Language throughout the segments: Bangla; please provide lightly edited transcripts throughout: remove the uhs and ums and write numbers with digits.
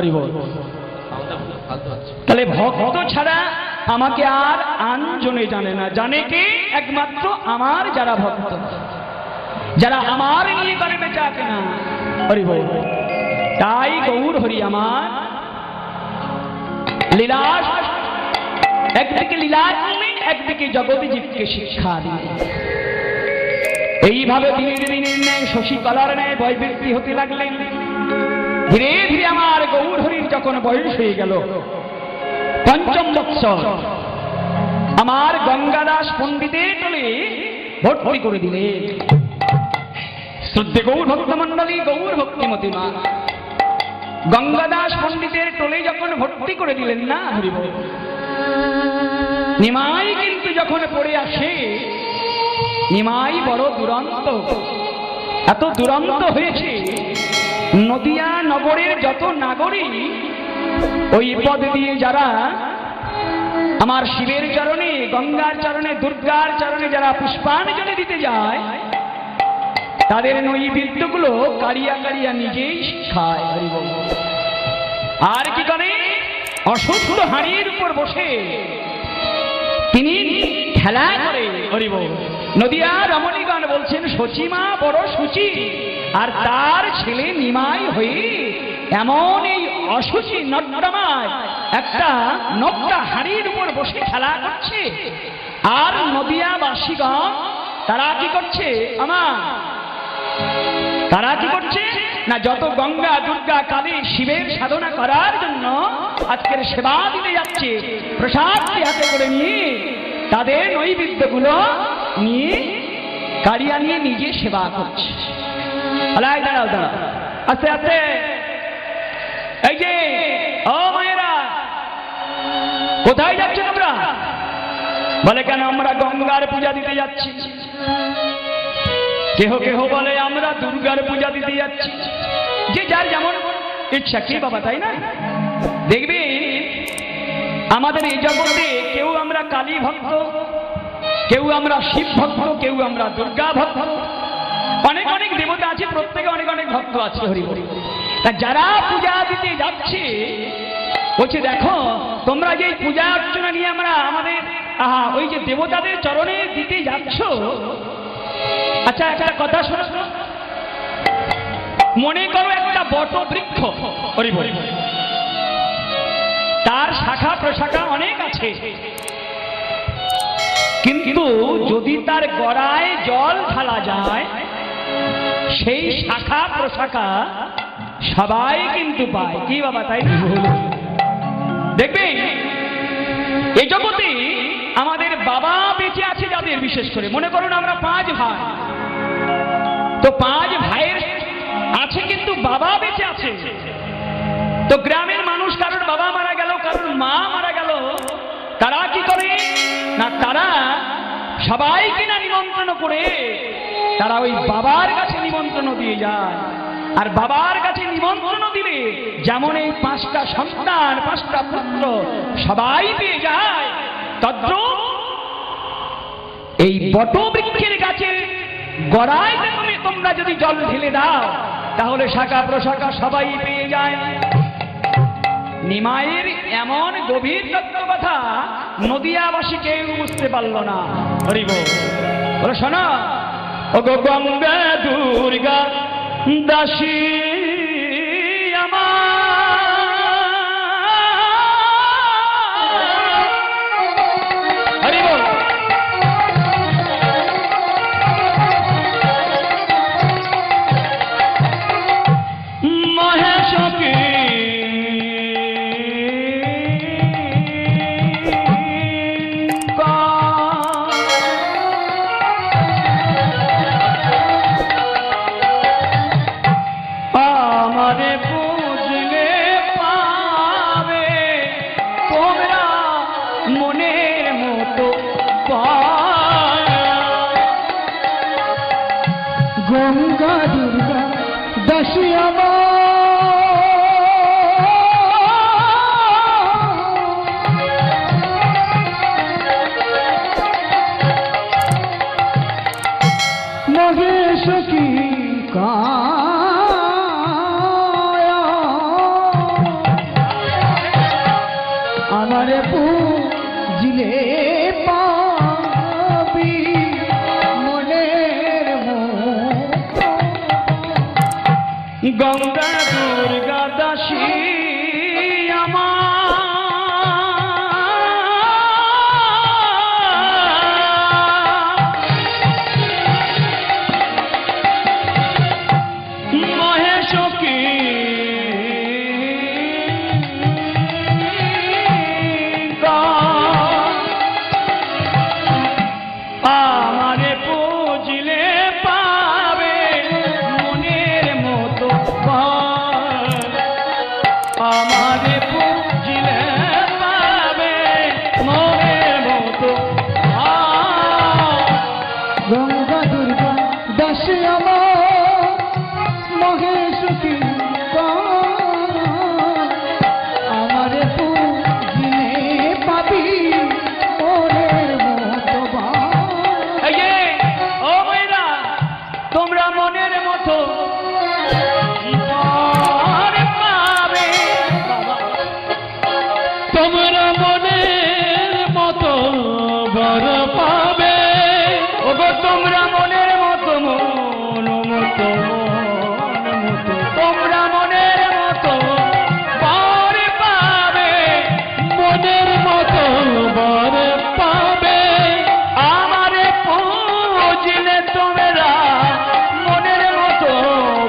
হরি বল। তাহলে ভক্ত ছাড়া আমাকে আর আনজনে জানে না, জানে কে? একমাত্র আমার যারা ভক্ত, যারা আমার নিয়ে করে বেচা কেনা। হরি বল। তাই গৌর হরি আমার লীলা, একদিকে লীলা করলেন, একদিকে জগৎ জীবকে শিক্ষা দিলেন। এইভাবে দিনের দিনের ন্যায় শশীকলার ন্যায় বয়বৃদ্ধি হতে লাগলেন। ধীরে ধীরে আমার গৌর হরির যখন বয়স হয়ে গেল ৫ম বৎসর, আমার গঙ্গাদাস পণ্ডিতের টোলে ভর্তি করে দিলেন। শ্রদ্ধে গৌর ভক্তমণ্ডলী, গৌর ভক্তিমতী মা গঙ্গাদাস পণ্ডিতের টোলে যখন ভর্তি করে দিলেন না, হরি বল, নিমাই কিন্তু যখন পড়ে আসে, নিমাই বড় দুরন্ত, এত দুরন্ত হয়েছে, নদিয়া নগরের যত নাগরিক ওই পদ দিয়ে যারা আমার শিবের চরণে, গঙ্গার চরণে, দুর্গার চরণে যারা পুষ্পাঞ্জলি দিতে যায়, তাদের নৈবেদ্যগুলো কাড়িয়া কাড়িয়া নিজেই খায়। হরি বল। আর কি করে? অশুদ্ধ হাঁড়ির উপর বসে তিনি খেলা করে। হরি বল। নদিয়া রমণীগণ বলছেন সচিমা বড় সুচি, আর তার ছেলে নিমাই হয়ে এমন এই অসুচি নর্দমায় একটা নকটা হাঁড়ির উপর বসে খেলা করছে। আর নদিয়াবাসীগণ তারা কি করছে? তারা কি করছে না, যত গঙ্গা দুর্গা কালী শিবের সাধনা করার জন্য আজকের সেবা দিতে যাচ্ছে, প্রসাদটি হাতে করে নিয়ে তাদের নৈবেদ্যগুলো নিয়ে কাড়িয়া নিয়ে নিজে সেবা করছে। দাঁড়াও দাঁড়াও, আস্তে আস্তে, এই যে ও মায়েরা, কোথায় যাচ্ছেন আমরা? বলে কেন আমরা গঙ্গার পূজা দিতে যাচ্ছি। কেহ কেহ বলে আমরা দুর্গার পূজা দিতে যাচ্ছি। যে যার যেমন ইচ্ছা, কি বাবা, তাই না? দেখবি আমাদের এই জগতে কেউ আমরা কালী ভক্ত, কেউ আমরা শিব ভক্ত, কেউ আমরা দুর্গা ভক্ত, অনেক অনেক দেবতা আছে, প্রত্যেকে অনেক অনেক ভক্ত আছে। হরি বল। তা যারা পূজা দিতে যাচ্ছে বলছে দেখো তোমরা যে পূজা অর্চনা নিয়ে আমরা আমাদের ওই যে দেবতাদের চরণে দিতে যাচ্ছ, আচ্ছা একটা কথা শোনো, মনে করো একটা বট বৃক্ষ, হরি বল, তার শাখা প্রশাখা অনেক আছে, কিন্তু যদি তার গড়ায় জল ঢালা যায়, সেই শাখা প্রশাখা সবাই কিন্তু পায়। কি বাবা, তাই না? দেখবে এই জগতে আমাদের বাবা বেঁচে আছে যাদের, বিশেষ করে মনে করুন আমরা 5 ভাই, তো 5 ভাইয়ের আছে কিন্তু বাবা বেঁচে আছে। তো গ্রামের মানুষ কারোর বাবা মারা গেল, কারোর মা মারা গেল, তারা কি করে না, তারা সবাইকে না নিমন্ত্রণ করে তারা ওই বাবার কাছে নিমন্ত্রণ দিয়ে যায়। আর বাবার কাছে নিমন্ত্রণ দিলে যেমন এই 5টা সন্তান, 5টা পুত্র সবাই পেয়ে যায়, তদ্রূপ এই বটবৃক্ষের গাছে গড়ায় তোমরা যদি জল ঢেলে দাও, তাহলে শাখা প্রশাখা সবাই পেয়ে যায়। নিমাইয়ের এমন গভীর তত্ত্ব কথা নদিয়াবাসী কেউ বুঝতে পারল না। হরি বল। বলো শোনো, ও গো গঙ্গা দুর্গা দাসী আমার, হরি বল। মহেশকে গঙ্গা দুর্গা দাসী আমার, মহেশ কি কায়া আমারে পুজিলে পাবি মনের মতো। গঙ্গা দুর্গা দাসী গঙ্গা দুর্গা দাসী আমার মহেশ কি আমারে পুজিলে পাবি মনের মতো। ও মেয়েরা, তোমরা মনের মতো বর পাবে, তোমরা মনের মতো বর পাবে। ওগো তোমরা মনের মতো মন মতো মন মতো, তোমরা মনের মতো বর পাবে, মনের মতো বর পাবে। আমারে পুজিলে তোমরা মনের মতো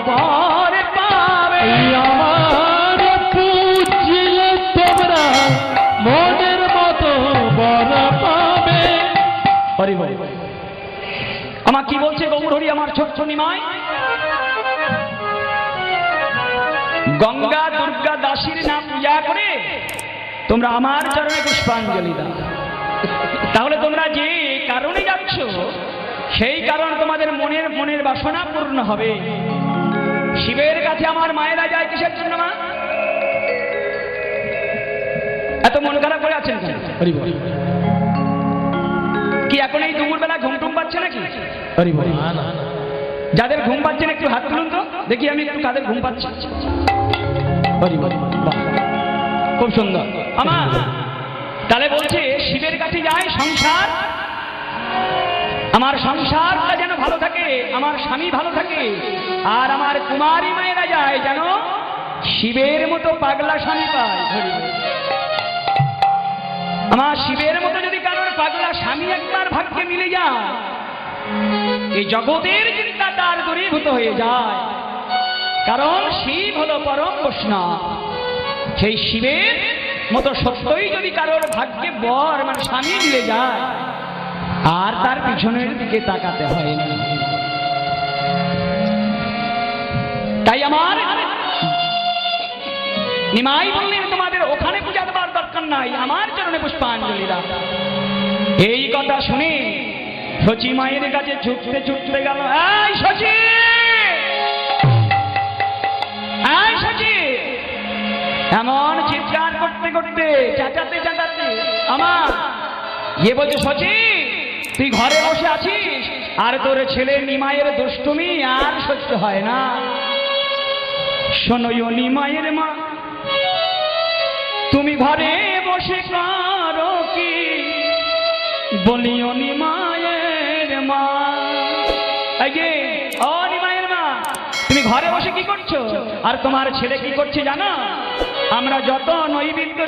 বর পাবে, আমার পুজিলে তোমরা মনের মতো বর পাবে। হরি বল। আমার কি বলছে গৌরহরি আমার ছোট্ট নিমাই? গঙ্গা দুর্গা দাসীর নাম পূজা করে তোমরা আমার চরণে পুষ্পাঞ্জলি দাও। তাহলে তোমরা যে কারণে যাচ্ছ সেই কারণ তোমাদের মনের বাসনা পূর্ণ হবে। শিবের কাছে আমার মায়েরা যায় কিসের জন্য মা? এত মন খারাপ করে আছেন কেন? কি এখন এই দুপুরবেলা ঘুম টুম পাচ্ছে নাকি? যাদের ঘুম পাচ্ছেন একটু হাত তুলুন তো দেখি, আমি একটু কাদের ঘুম পাচ্ছি। খুব সুন্দর আমার। তাহলে বলছে শিবের কাছে যায় সংসার, আমার সংসারটা যেন ভালো থাকে, আমার স্বামী ভালো থাকে। আর আমার কুমারী মায়েরা যায় যেন শিবের মতো পাগলা স্বামী পায়। আমার শিবের মতো যদি কারোর পাগলা স্বামী একবার ভাগ্যে মিলে যায়, এই জগতের চিন্তা তার দূরীভূত হয়ে যায়। কারণ শিব হলো পরম বৈষ্ণব। সেই শিবের মতো সত্যই যদি কারোর ভাগ্যে বর মানে স্বামী মিলে যায়, আর তার পিছনের দিকে তাকাতে হয় না। তাই আমার নিমাই বললেন তোমাদের ওখানে পূজা দেওয়ার দরকার নাই, আমার চরণে পুষ্পাঞ্জলি দাও। এই কথা শুনে শচী মায়ের কাছে ছুটতে ছুটতে গেল। এই শচী, এই শচী, এমন চিৎকার করতে করতে চেঁচাতে চেঁচাতে আমার গিয়ে বলছে, শচী তুই ঘরে বসে আছিস আর তোর ছেলে নিমাইয়ের দুষ্টুমি আর সহ্য হয় না। শোনো নিমাইয়ের মা, তুমি ঘরে বসে কারো কি বলিও নিমাইয়ের মা। ও নিমাইয়ের মা, তুমি ঘরে বসে কি করছো? আর তোমার ছেলে কি করছে জানো? আমরা যত নৈবেদ্য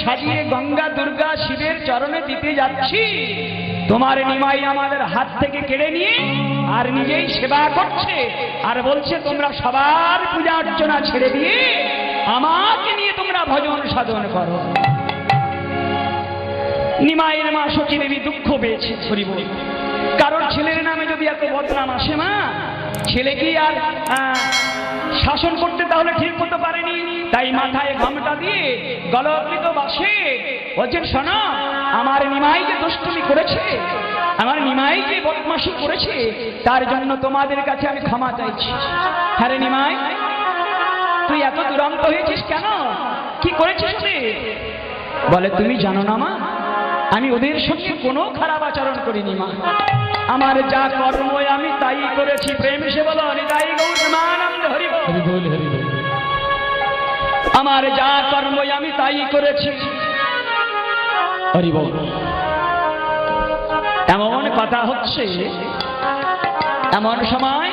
সাজিয়ে গঙ্গা দুর্গা শিবের চরণে দিতে যাচ্ছি, তোমার নিমাই আমাদের হাত থেকে কেড়ে নিয়ে আর নিজেই সেবা করছে, আর বলছে তোমরা সবার পূজা অর্চনা ছেড়ে দিয়ে আমাকে নিয়ে তোমরা ভজন সাধন করো। নিমাইয়ের মা শচী দেবী দুঃখ পেয়েছে। কারণ ছেলের নামে যদি এত বদনাম আসে মা, ছেলে কি আর শাসন করতে তাহলে ঠিক মতো পারেনি। তাই মাথায় ঘামটা দিয়ে গলাবৃত বাসে বলছেন, শোনো আমার নিমাই যে দুষ্টুমি করেছে, আমার নিমাই যে বদমাশি করেছে, তার জন্য তোমাদের কাছে আমি ক্ষমা চাইছি। হ্যাঁ রে নিমাই, তুই এত দুরন্ত হয়েছিস কেন? কি করেছিস তুই? বলে তুমি জানো না মা, আমি ওদের সঙ্গে কোনো খারাপ আচরণ করিনি মা। আমার যা কর্ম আমি তাই করেছি। প্রেম সে বলো নিতাই গৌর প্রেমানন্দ হরি বল। আমার যা কর্ম আমি তাই করেছি। হরি বল। এমন কথা হচ্ছে, এমন সময়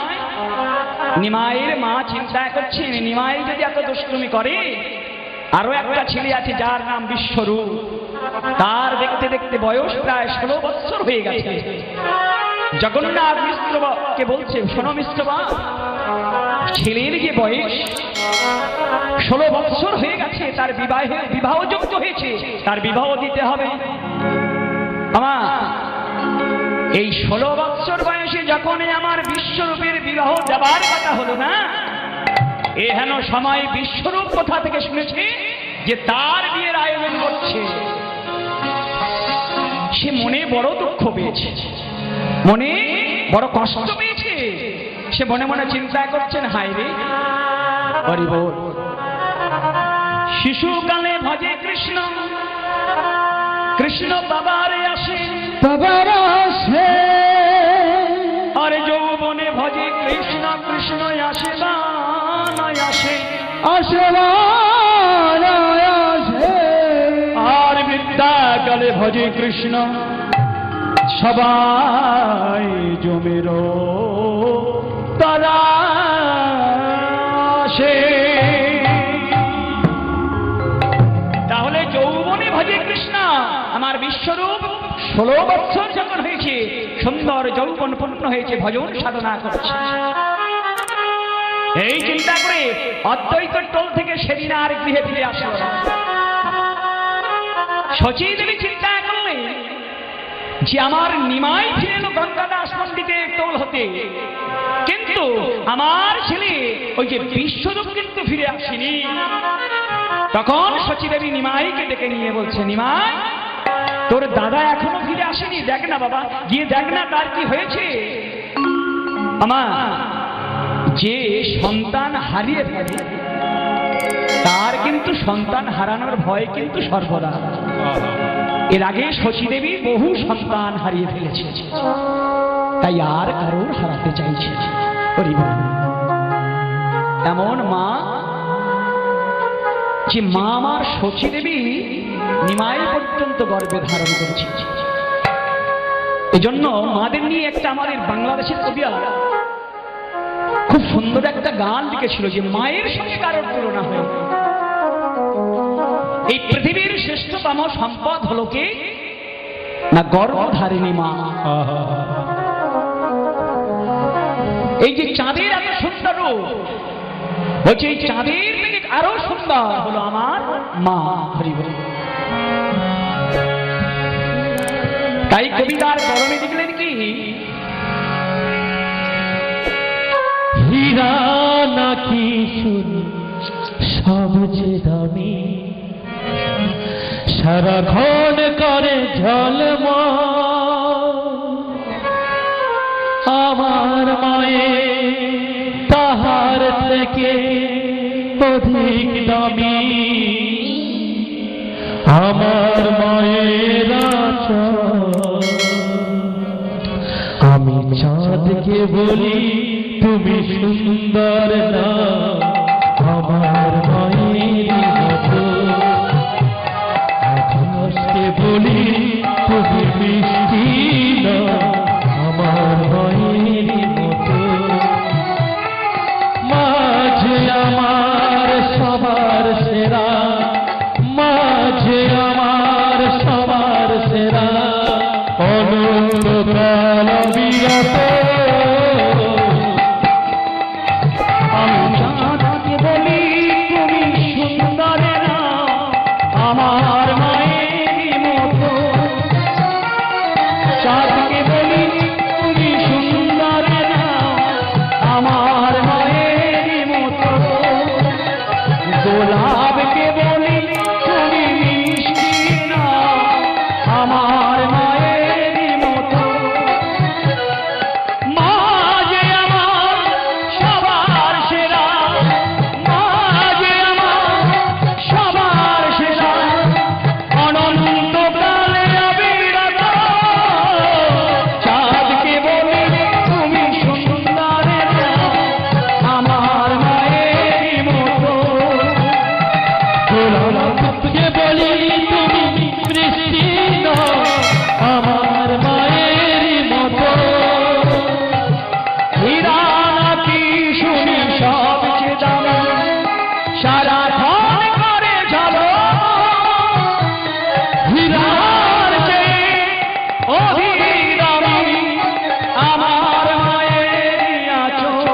নিমাইয়ের মা চিন্তা করছেন, নিমাই যদি এত দুষ্টুমি করে, আরো একটা ছেলে আছে যার নাম বিশ্বরূপ, তার দেখতে দেখতে বয়স প্রায় 16 বছর হয়ে গেছে। জগন্নাথ মিশ্রকে বলছে, শোনো মিশ্রবা, ছেলের যে বয়স 16 বছর হয়ে গেছে, তার বিবাহযোগ্য হয়েছে, তার বিবাহ দিতে হবে। আমার এই 16 বছর বয়সে যখন আমার বিশ্বরূপের বিবাহ দেবার কথা হলো না, এ হেন সময় বিশ্বরূপ কোথা থেকে শুনেছে যে তার বিয়ের আয়োজন করছে। সে মনে বড় দুঃখ পেয়েছে, মনে বড় কষ্ট পেয়েছে। সে মনে মনে চিন্তা করছেন, হায় রে, হরি বল, শিশুকালে ভজে কৃষ্ণ, কৃষ্ণ বাবারে আসে, বাবার আসে, আর যৌবনে ভজে কৃষ্ণ, কৃষ্ণ আসে না আসে, আসে আসে, আর বিদ্যাকালে ভজে কৃষ্ণ, সবাই জমের তারা আসে। তাহলে যৌবনে ভজে কৃষ্ণ, আমার বিশ্বরূপ 16 বছর যখন হয়েছে, সুন্দর যৌবন পূর্ণ হয়েছে, ভজন সাধনা করছে। এই চিন্তা করে অদ্বৈত টোল থেকে সেদিন আর গৃহে ফিরে আসলো না। শচী দেবী চিন্তা করলে যে আমার নিমাই ফিরে এলো গঙ্গাদাস পণ্ডিতের টোল হতে, কিন্তু আমার ছেলে ওই যে বিশ্বরূপ কিন্তু ফিরে আসেনি। তখন শচী দেবী নিমাইকে ডেকে নিয়ে বলছে, নিমাই, তোর দাদা এখনো ফিরে আসেনি, দেখ না বাবা, গিয়ে দেখ না তার কি হয়েছে। আমার যে সন্তান হারিয়ে ফেলে, তার কিন্তু সন্তান হারানোর ভয় কিন্তু সর্বদা। এর আগে শচী দেবী বহু সন্তান হারিয়ে ফেলেছে, তাই আর কারোর হারাতে চাইছে। এমন মা, যে মা আমার শচী দেবী নিমাই পর্যন্ত গর্ভে ধারণ করেছে। এজন্য মাদের নিয়ে একটা আমাদের বাংলাদেশের কবিরা খুব সুন্দর একটা গান লিখেছিল, যে মায়ের সঙ্গে কারোর তুলনা হয়। এই পৃথিবীর শ্রেষ্ঠতম সম্পদ হলো কে না, গর্ভধারিণী মা। এই যে চাঁদের এত সুন্দর রূপ, বলছে এই চাঁদের থেকে আরো সুন্দর হলো আমার মা। হরি বল। তাই কবিতার গরমে দেখলেন কি, হীরা নাকি শুনি সবচেয়ে দামি, সারাক্ষণ করে ঝলম, আমার মায়ের তাহার থেকে অধিক দামি, আমার মায়ের আঁচল। আমি চাঁদকে বলি তুমি সুন্দর না, আমার মায়ের মতো। আকাশকে বলি তুমি মিষ্টি না, আমার মায়ের মতো। মাঝে আমার সবার সেরা, মাঝে আমার সবার সেরা, অনন্তকাল বিরত। আমি চাঁদ সৃষ্টি নয় আমার মায়েরই মতো। হীরা নাকি শুনি সবচেয়ে দামি, সারাক্ষণ করে ঝালো হীরার চেয়ে অধিক দামি আমার মায়েরই আঁচল।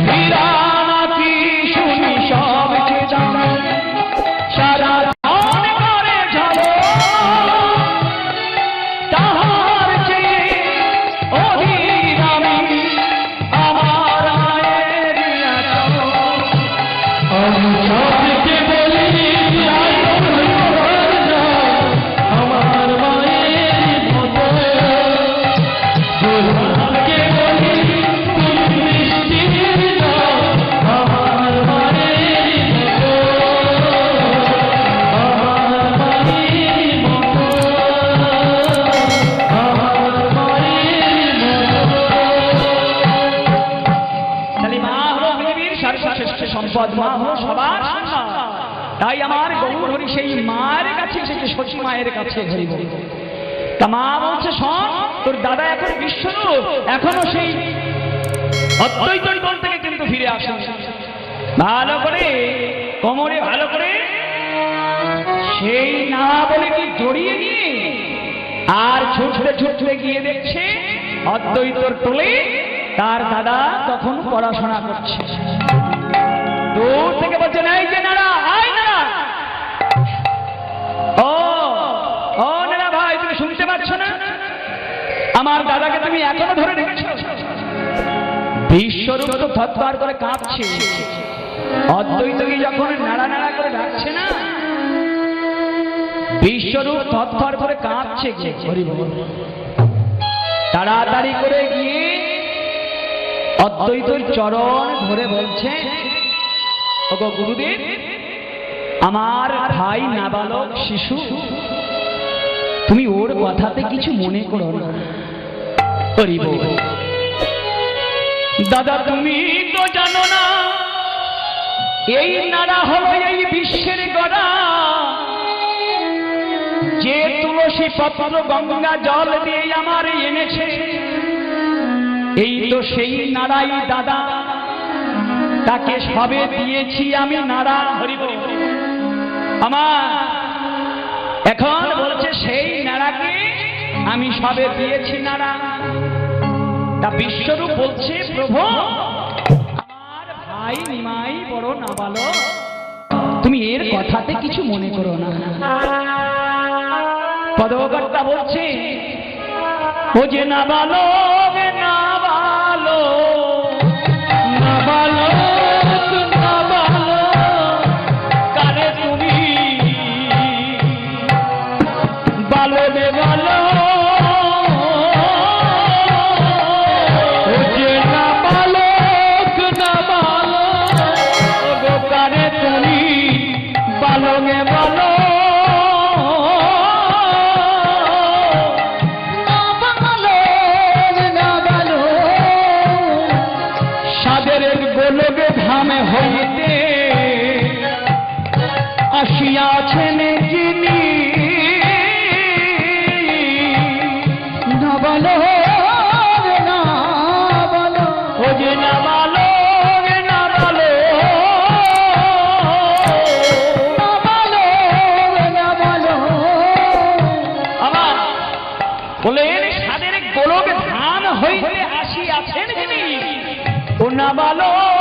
হীরা নাকি শুনি সবচেয়ে দামি, সারাক্ষণ করে ঝালো তাহার চেয়ে অধিক দামি আমার মায়েরই আঁচল। আমি সবকে বলি যাই তোমার যাও আমার মায়েরই মতো। দুর্গাকে বলি তুমি সৃষ্টির দাও আমার মায়েরই মতো। আমার মায়েরই মতো, আমার মায়েরই মতো। তাহলে মা হলো পৃথিবীর সর্বশ্রেষ্ঠ সম্পদ, মা হলো সবার সম্পদ। তাই আমার গৌর হরি সেই মায়ের কাছে এসেছে, সতী মায়ের কাছে হরিব। তা মা বলছে শোন, তোর দাদা এখন বিশ্বরূপ, এখনো সেই অদ্বৈত দল থেকে কিন্তু ফিরে আসে। ভালো করে কোমরে ভালো করে সেই না বলে কি জড়িয়ে নিয়ে আর ছুটতে ছুটতে গিয়ে দেখছে অদ্বৈতর টোলে তার দাদা তখন পড়াশোনা করছে। দূর থেকে বলছে নাই যে নারা, আয় নারা, ও ও নারা ভাই, তুমি শুনতে পাচ্ছ না? আমার দাদাকে তুমি এখনো ধরে রেখেছ। বিশ্বরূপ তো থরথর করে কাঁপছে। অদ্বৈতকে যখন নাড়া নাড়া করে ডাকছে না, বিশ্বরূপ থরথর করে কাঁপছে। হরি বল। তাড়াতাড়ি করে গিয়ে অদ্বৈতর চরণ ধরে বলছে, ওগো গুরুদেব, আমার ভাই নাবালক শিশু, তুমি ওর কথাতে কিছু মনে করো না। হরি বল। দাদা তুমি তো জানো না এই নাড়া হলো এই বিশ্বের গড়া, যে তুলসী পত্র গঙ্গা জল দিয়ে আমার এনেছে, এই তো সেই নাড়াই দাদা, তাকে সবে দিয়েছি আমি নাড়া। হরি বল। আমার এখন বলছে সেই নাড়াকে আমি সবে দিয়েছি নাড়া। তা বিশ্বরূপ বলছে, প্রভু আমার ভাই নিমাই বড় নাবালক, তুমি এর কথাতে কিছু মনে করো না। পদকর্তা বলছে, ও যে নাবালক নাবালক নাবালক নাবালক, কারে তুমি বালকে বালক, ও যে নাবালক নাবালক, ওগো কারে তুমি বালকে বালক। গোলকে ধামে হইতে আসিয়াছেন যিনি, নাবালক নাবালক, ও যে নাবালক নাবালক নাবালক নাবালক। আমার বলেন সাদের গোলক ধাম হইতে আসিয়াছেন যিনি, ও নাবালক